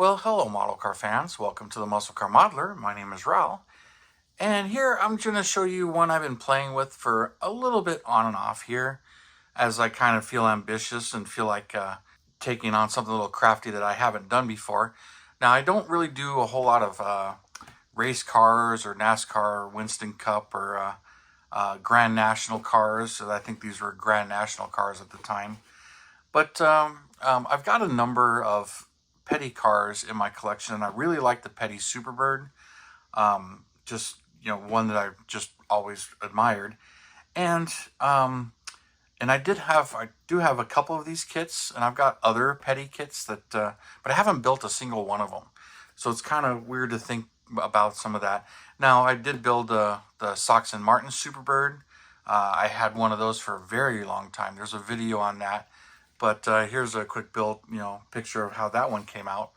Well, hello, model car fans. Welcome to the Muscle Car Modeler. My name is Raul, and here I'm going to show you one I've been playing with for a little bit on and off here, as I kind of feel ambitious and feel like taking on something a little crafty that I haven't done before. Now, I don't really do a whole lot of race cars or NASCAR or Winston Cup or Grand National cars. So I think these were Grand National cars at the time. But I've got a number of Petty cars in my collection, and I really like the Petty Superbird. Just one that I just always admired, and I do have a couple of these kits, and I've got other Petty kits that, but I haven't built a single one of them. So it's kind of weird to think about some of that. Now I did build the Sox and Martin Superbird. I had one of those for a very long time. There's a video on that. But here's a quick build, picture of how that one came out.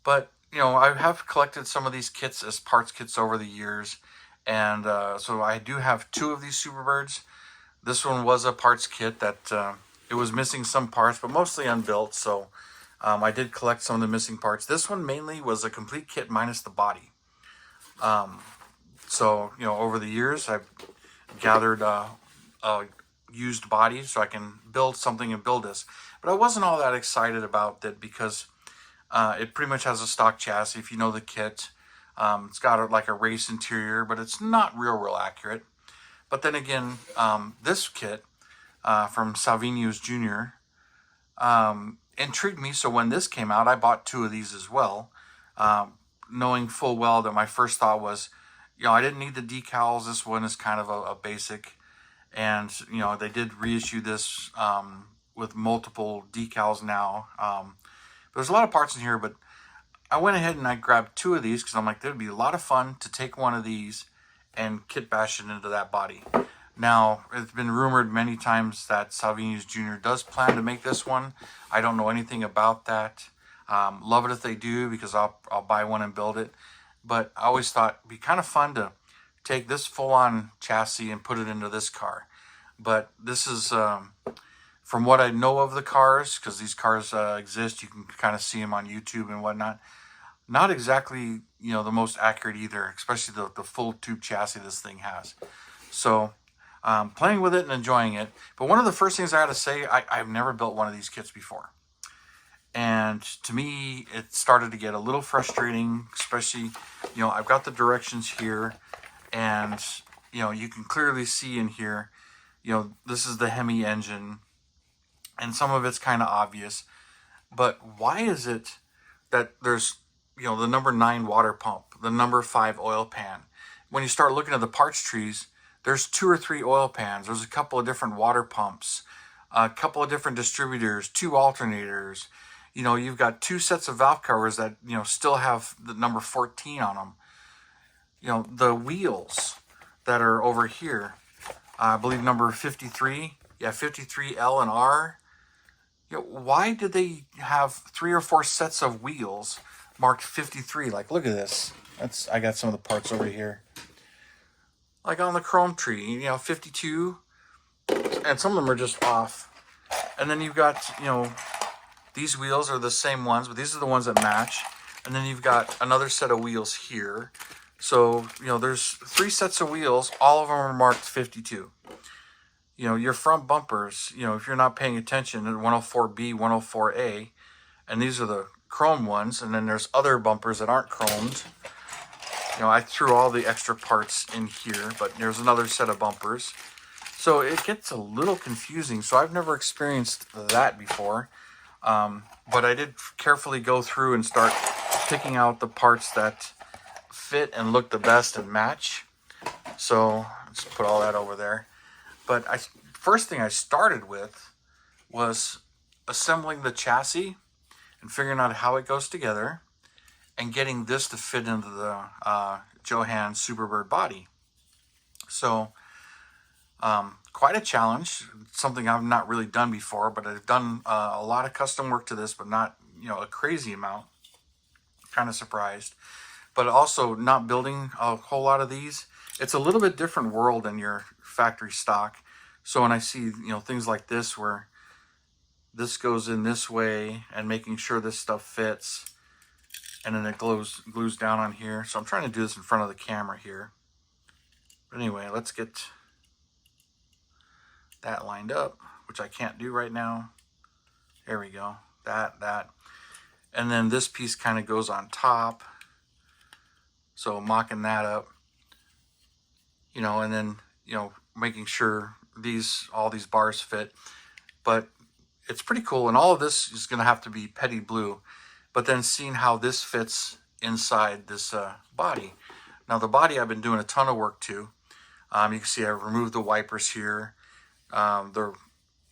But, I have collected some of these kits as parts kits over the years. And so I do have two of these Superbirds. This one was a parts kit that it was missing some parts, but mostly unbuilt. So I did collect some of the missing parts. This one mainly was a complete kit minus the body. So, over the years, I've gathered used bodies so I can build something and build this. But I wasn't all that excited about that because it pretty much has a stock chassis. If you know the kit, it's got like a race interior, but it's not real accurate. But then again, this kit from Salvinos JR intrigued me. So when this came out, I bought two of these as well, knowing full well that my first thought was, I didn't need the decals. This one is kind of a basic. And, they did reissue this with multiple decals now. There's a lot of parts in here, but I went ahead and I grabbed two of these because I'm like, there'd be a lot of fun to take one of these and kit bash it into that body. Now, it's been rumored many times that Salvinos JR does plan to make this one. I don't know anything about that. Love it if they do, because I'll buy one and build it. But I always thought it'd be kind of fun to take this full-on chassis and put it into this car. But this is, from what I know of the cars, because these cars exist, you can kind of see them on YouTube and whatnot, not exactly, the most accurate either, especially the full tube chassis this thing has. So, playing with it and enjoying it. But one of the first things I had to say, I've never built one of these kits before. And to me, it started to get a little frustrating, especially, I've got the directions here. And, you can clearly see in here, this is the Hemi engine, and some of it's kind of obvious. But why is it that there's, the number 9 water pump, the number 5 oil pan? When you start looking at the parts trees, there's 2 or 3 oil pans. There's a couple of different water pumps, a couple of different distributors, 2 alternators. You've got 2 sets of valve covers that, still have the number 14 on them. The wheels that are over here, I believe number 53, 53 L and R. Why did they have 3 or 4 sets of wheels marked 53? Like, look at this. I got some of the parts over here. Like on the chrome tree, 52, and some of them are just off. And then you've got, these wheels are the same ones, but these are the ones that match. And then you've got another set of wheels here. So, there's 3 sets of wheels. All of them are marked 52. Your front bumpers, if you're not paying attention, 104B, 104A, and these are the chrome ones. And then there's other bumpers that aren't chromed. I threw all the extra parts in here, but there's another set of bumpers. So it gets a little confusing. So I've never experienced that before. But I did carefully go through and start picking out the parts that fit and look the best and match. So let's put all that over there. But first thing I started with was assembling the chassis and figuring out how it goes together and getting this to fit into the Johan Superbird body. So quite a challenge, something I've not really done before, but I've done a lot of custom work to this, but not a crazy amount. Kind of surprised. But also not building a whole lot of these. It's a little bit different world than your factory stock. So when I see, things like this where this goes in this way and making sure this stuff fits, and then it glues down on here. So I'm trying to do this in front of the camera here. But anyway, let's get that lined up, which I can't do right now. There we go. That. And then this piece kind of goes on top. So mocking that up, you know, and then, you know, making sure all these bars fit. But it's pretty cool. And all of this is going to have to be Petty blue. But then seeing how this fits inside this body. Now the body I've been doing a ton of work to. You can see I removed the wipers here. The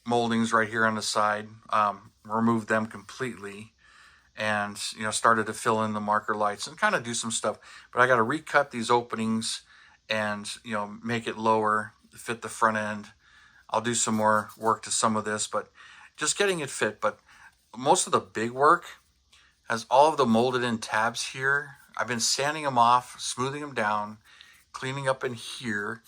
moldings right here on the side. Removed them completely. And, you know, started to fill in the marker lights and kind of do some stuff. But I got to recut these openings and, you know, make it lower, fit the front end. I'll do some more work to some of this, but just getting it fit. But most of the big work has all of the molded in tabs here. I've been sanding them off, smoothing them down, cleaning up in here.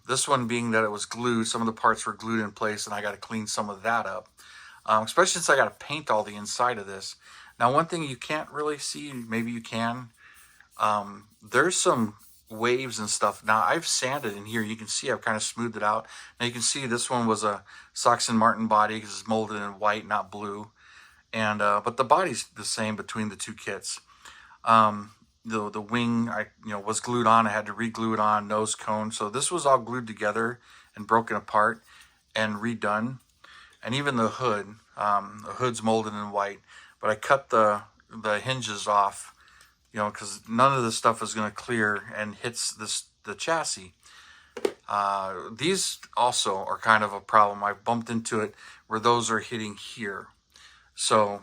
This one being that it was glued, some of the parts were glued in place, and I got to clean some of that up. Especially since I got to paint all the inside of this. Now, one thing you can't really see, maybe you can, there's some waves and stuff. Now, I've sanded in here. You can see I've kind of smoothed it out. Now, you can see this one was a Sox & Martin body because it's molded in white, not blue. And but the body's the same between the two kits. The wing was glued on. I had to re-glue it on, nose cone. So this was all glued together and broken apart and redone. And even the hood's molded in white, but I cut the hinges off, you know, because none of this stuff is going to clear and hits the chassis. These also are kind of a problem. I bumped into it where those are hitting here. So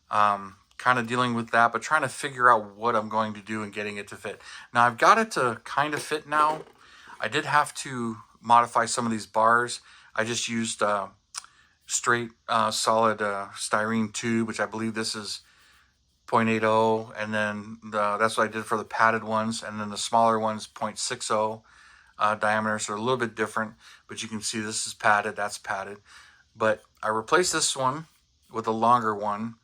kind of dealing with that, but trying to figure out what I'm going to do and getting it to fit. Now I've got it to kind of fit now. I did have to modify some of these bars. I just used straight solid styrene tube, which I believe this is 0.80, and then that's what I did for the padded ones, and then the smaller ones 0.60 diameter, so a little bit different, but you can see this is padded, that's padded. But I replaced this one with a longer one,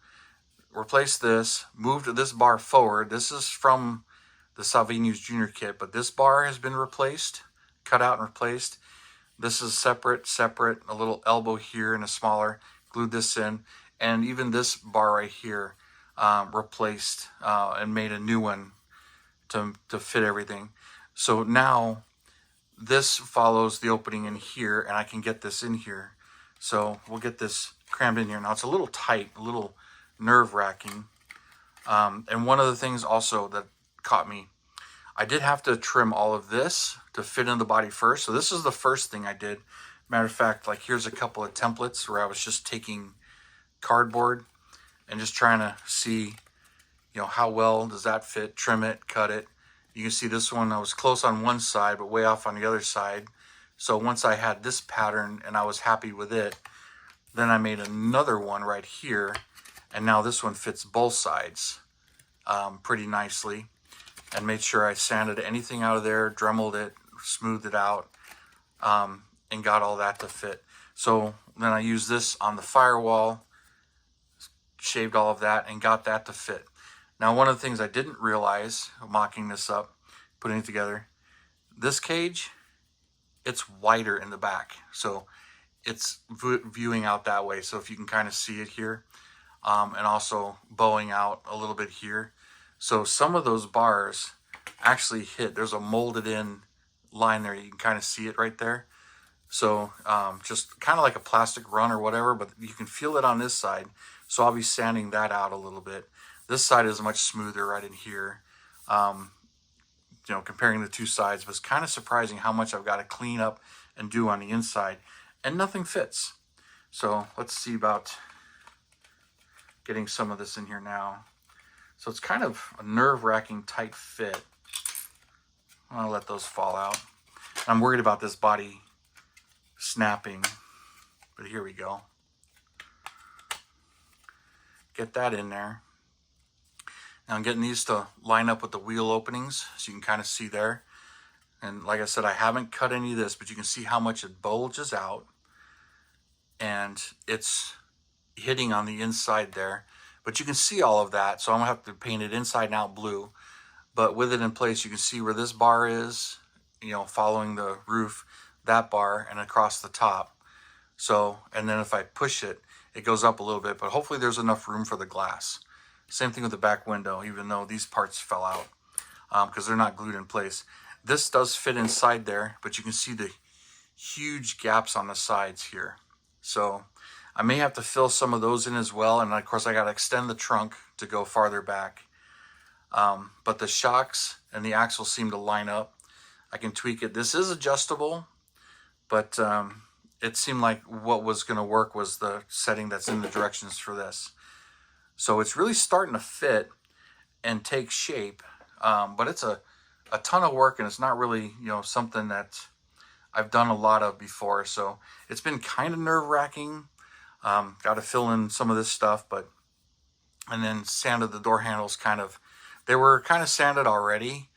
replaced this, moved this bar forward. This is from the Salvinos JR kit, but this bar has been replaced, cut out and replaced. This is separate, a little elbow here and a smaller, glued this in. And even this bar right here replaced and made a new one to fit everything. So now this follows the opening in here, and I can get this in here. So we'll get this crammed in here. Now it's a little tight, a little nerve-wracking. And one of the things also that caught me, I did have to trim all of this to fit in the body first. So this is the first thing I did. Matter of fact, like here's a couple of templates where I was just taking cardboard and just trying to see, you know, how well does that fit, trim it, cut it. You can see this one, I was close on one side, but way off on the other side. So once I had this pattern and I was happy with it, then I made another one right here. And now this one fits both sides pretty nicely. And made sure I sanded anything out of there, dremeled it, smoothed it out, and got all that to fit. So then I used this on the firewall, shaved all of that, and got that to fit. Now, one of the things I didn't realize, mocking this up, putting it together, this cage, it's wider in the back. So it's viewing out that way. So if you can kind of see it here, and also bowing out a little bit here. So some of those bars actually hit. There's a molded in line there. You can kind of see it right there. So just kind of like a plastic run or whatever, but you can feel it on this side. So I'll be sanding that out a little bit. This side is much smoother right in here. You know, comparing the two sides, but it's kind of surprising how much I've got to clean up and do on the inside, and nothing fits. So let's see about getting some of this in here now. So it's kind of a nerve-wracking tight fit. I'll let those fall out. I'm worried about this body snapping, but here we go. Get that in there. Now I'm getting these to line up with the wheel openings, so you can kind of see there. And like I said, I haven't cut any of this, but you can see how much it bulges out. And it's hitting on the inside there. But you can see all of that, so I'm gonna have to paint it inside and out blue. But with it in place, you can see where this bar is, you know, following the roof, that bar, and across the top. So, and then if I push it, it goes up a little bit, but hopefully there's enough room for the glass. Same thing with the back window, even though these parts fell out because they're not glued in place. This does fit inside there, but you can see the huge gaps on the sides here. So I may have to fill some of those in as well. And of course I got to extend the trunk to go farther back. But the shocks and the axle seem to line up. I can tweak it. This is adjustable, but it seemed like what was going to work was the setting that's in the directions for this. So it's really starting to fit and take shape, but it's a ton of work, and it's not really, you know, something that I've done a lot of before. So it's been kind of nerve-wracking. Got to fill in some of this stuff, and then sanded the door handles they were kind of sanded already.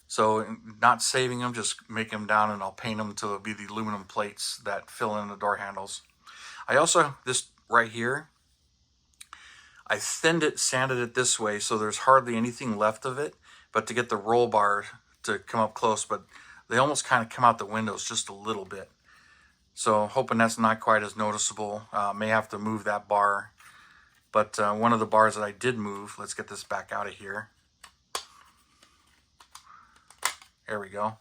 So not saving them, just make them down, and I'll paint them to be the aluminum plates that fill in the door handles. I also, this right here, I thinned it, sanded it this way, so there's hardly anything left of it, but to get the roll bar to come up close, but they almost kind of come out the windows just a little bit. So hoping that's not quite as noticeable. May have to move that bar, but one of the bars that I did move, let's get this back out of here. There we go.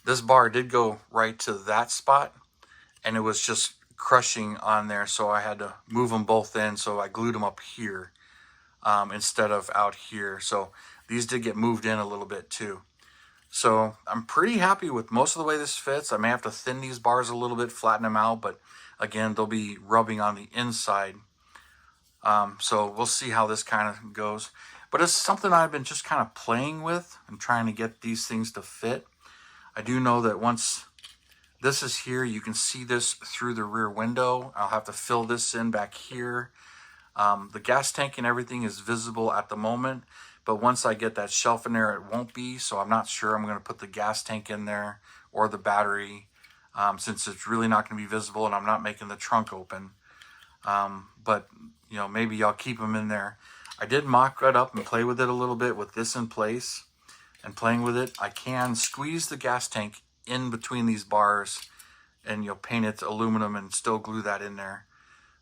This bar did go right to that spot, and it was just crushing on there, so I had to move them both in, so I glued them up here instead of out here. So these did get moved in a little bit too. So I'm pretty happy with most of the way this fits. I may have to thin these bars a little bit, flatten them out, but again, they'll be rubbing on the inside. So we'll see how this kind of goes. But it's something I've been just kind of playing with and trying to get these things to fit. I do know that once this is here, you can see this through the rear window. I'll have to fill this in back here. The gas tank and everything is visible at the moment, but once I get that shelf in there, it won't be. So I'm not sure I'm going to put the gas tank in there or the battery, since it's really not going to be visible and I'm not making the trunk open. But you know, maybe I'll keep them in there. I did mock it up and play with it a little bit with this in place and playing with it. I can squeeze the gas tank in between these bars and, you know, paint it aluminum and still glue that in there.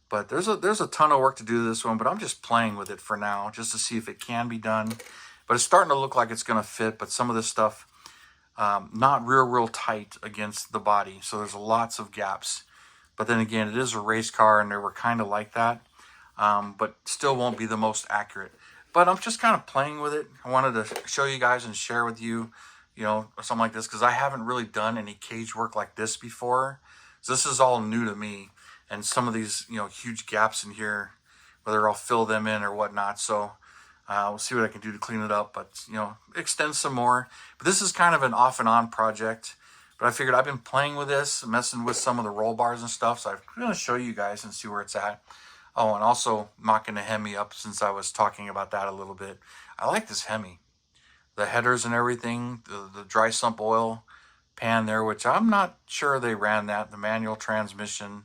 But there's a ton of work to do to this one, but I'm just playing with it for now just to see if it can be done. But it's starting to look like it's going to fit, but some of this stuff not real tight against the body, so there's lots of gaps. But then again, it is a race car, and they were kind of like that. But still won't be the most accurate. But I'm just kind of playing with it. I wanted to show you guys and share with you, you know, something like this, because I haven't really done any cage work like this before. So this is all new to me. And some of these, you know, huge gaps in here, whether I'll fill them in or whatnot. So we'll see what I can do to clean it up, but, you know, extend some more. But this is kind of an off and on project. But I figured I've been playing with this, messing with some of the roll bars and stuff. So I'm going to show you guys and see where it's at. Oh, and also mocking the Hemi up, since I was talking about that a little bit. I like this Hemi. The headers and everything, the dry sump oil pan there, which I'm not sure they ran that, the manual transmission.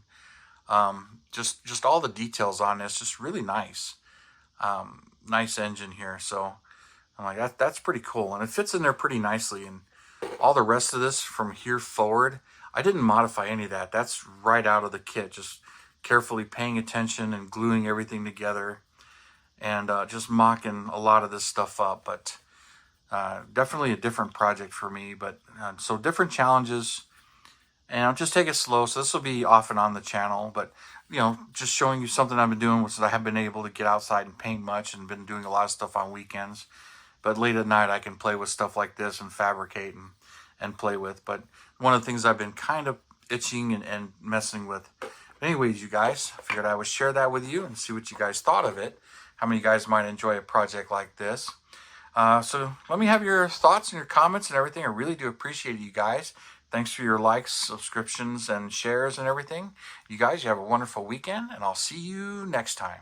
Just all the details on this, just really nice. Nice engine here. So I'm like, that's pretty cool. And it fits in there pretty nicely. And all the rest of this from here forward, I didn't modify any of that. That's right out of the kit. Just carefully paying attention and gluing everything together, and just mocking a lot of this stuff up. But definitely a different project for me, but so different challenges, and I'll just take it slow. So this will be off and on the channel, but you know, just showing you something I've been doing, which I haven't been able to get outside and paint much, and been doing a lot of stuff on weekends. But late at night I can play with stuff like this and fabricate and play with. But one of the things I've been kind of itching and messing with. Anyways, you guys, I figured I would share that with you and see what you guys thought of it. How many of you guys might enjoy a project like this? So let me have your thoughts and your comments and everything. I really do appreciate you guys. Thanks for your likes, subscriptions, and shares and everything. You guys, you have a wonderful weekend, and I'll see you next time.